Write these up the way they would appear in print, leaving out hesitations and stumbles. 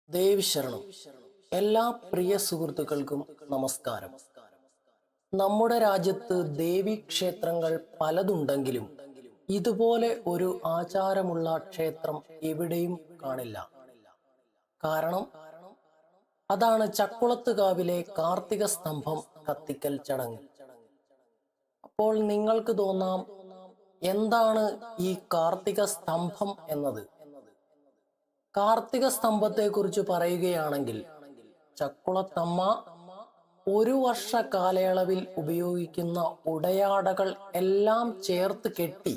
ദേവി ശരണം. എല്ലാ പ്രിയ സുഹൃത്തുക്കൾക്കും നമസ്കാരം. നമ്മുടെ രാജ്യത്ത് ദേവി ക്ഷേത്രങ്ങൾ പലതുണ്ടെങ്കിലും ഇതുപോലെ ഒരു ആചാരമുള്ള ക്ഷേത്രം എവിടെയും കാണില്ല. കാരണം അതാണ് ചക്കുളത്തുകാവിലെ കാർത്തിക സ്തംഭം കത്തിക്കൽ ചടങ്ങ്. അപ്പോൾ നിങ്ങൾക്ക് തോന്നാം, എന്താണ് ഈ കാർത്തിക സ്തംഭം എന്നത്? കാർത്തിക സ്തംഭത്തെ കുറിച്ച് പറയുകയാണെങ്കിൽ, ചക്കുളത്തമ്മ ഒരു വർഷ കാലയളവിൽ ഉപയോഗിക്കുന്ന ഉടയാടകൾ എല്ലാം ചേർത്ത് കെട്ടി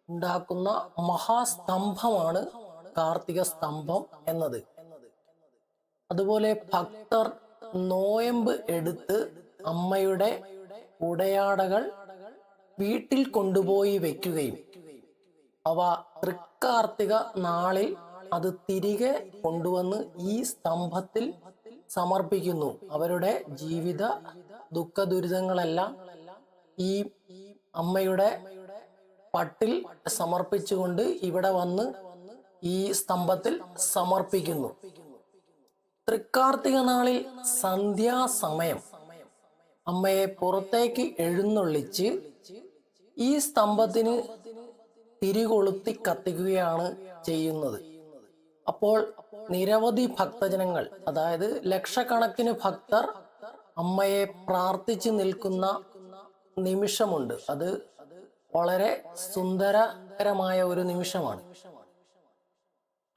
ഉണ്ടാക്കുന്ന മഹാസ്തംഭമാണ് കാർത്തിക സ്തംഭം എന്നത്. അതുപോലെ ഭക്തർ നോയമ്പ് എടുത്ത് അമ്മയുടെ ഉടയാടകൾ വീട്ടിൽ കൊണ്ടുപോയി വെക്കുകയും അവ തൃക്കാർത്തിക നാളിൽ അത് തിരികെ കൊണ്ടുവന്ന് ഈ സ്തംഭത്തിൽ സമർപ്പിക്കുന്നു. അവരുടെ ജീവിത ദുഃഖ ദുരിതങ്ങളെല്ലാം ഈ അമ്മയുടെ പട്ടിൽ സമർപ്പിച്ചുകൊണ്ട് ഇവിടെ വന്ന് ഈ സ്തംഭത്തിൽ സമർപ്പിക്കുന്നു. തൃക്കാർത്തിക നാളിൽ സന്ധ്യാസമയം അമ്മയെ പുറത്തേക്ക് എഴുന്നള്ളിച്ച് ഈ സ്തംഭത്തിന് തിരികൊളുത്തി കത്തിക്കുകയാണ് ചെയ്യുന്നത്. അപ്പോൾ നിരവധി ഭക്തജനങ്ങൾ, അതായത് ലക്ഷക്കണക്കിന് ഭക്തർ അമ്മയെ പ്രാർത്ഥിച്ചു നിൽക്കുന്ന നിമിഷമുണ്ട്. അത് വളരെ സുന്ദരകരമായ ഒരു നിമിഷമാണ്.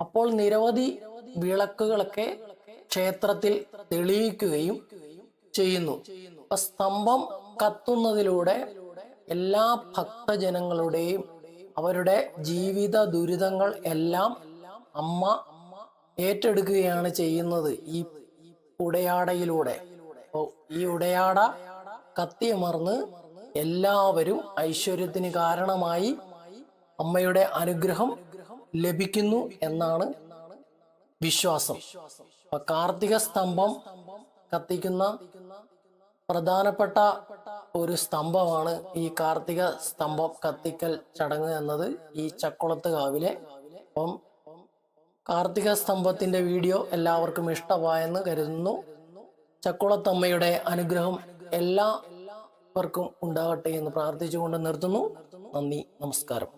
അപ്പോൾ നിരവധി വിളക്കുകളൊക്കെ ക്ഷേത്രത്തിൽ തെളിയിക്കുകയും ചെയ്യുന്നു. സ്തംഭം കത്തുന്നതിലൂടെ എല്ലാ ഭക്തജനങ്ങളുടെയും അവരുടെ ജീവിത ദുരിതങ്ങൾ എല്ലാം അമ്മ ഏറ്റെടുക്കുകയാണ് ചെയ്യുന്നത് ഈ ഉടയാടയിലൂടെ. ഈ ഉടയാട കത്തിയമർന്ന് എല്ലാവരും ഐശ്വര്യത്തിന് കാരണമായി അമ്മയുടെ അനുഗ്രഹം ലഭിക്കുന്നു എന്നാണ് വിശ്വാസം. കാർത്തിക സ്തംഭം കത്തിക്കുന്ന പ്രധാനപ്പെട്ട ഒരു സ്തംഭമാണ് ഈ കാർത്തിക സ്തംഭം കത്തിക്കൽ ചടങ്ങ് എന്നത് ഈ ചക്കുളത്തുകാവിലെ. അപ്പം കാർത്തിക സ്തംഭത്തിന്റെ വീഡിയോ എല്ലാവർക്കും ഇഷ്ടമായെന്ന് കരുതുന്നു. ചക്കുളത്തമ്മയുടെ അനുഗ്രഹം എല്ലാവർക്കും ഉണ്ടാകട്ടെ എന്ന് പ്രാർത്ഥിച്ചുകൊണ്ട് നിർത്തുന്നു. നന്ദി, നമസ്കാരം.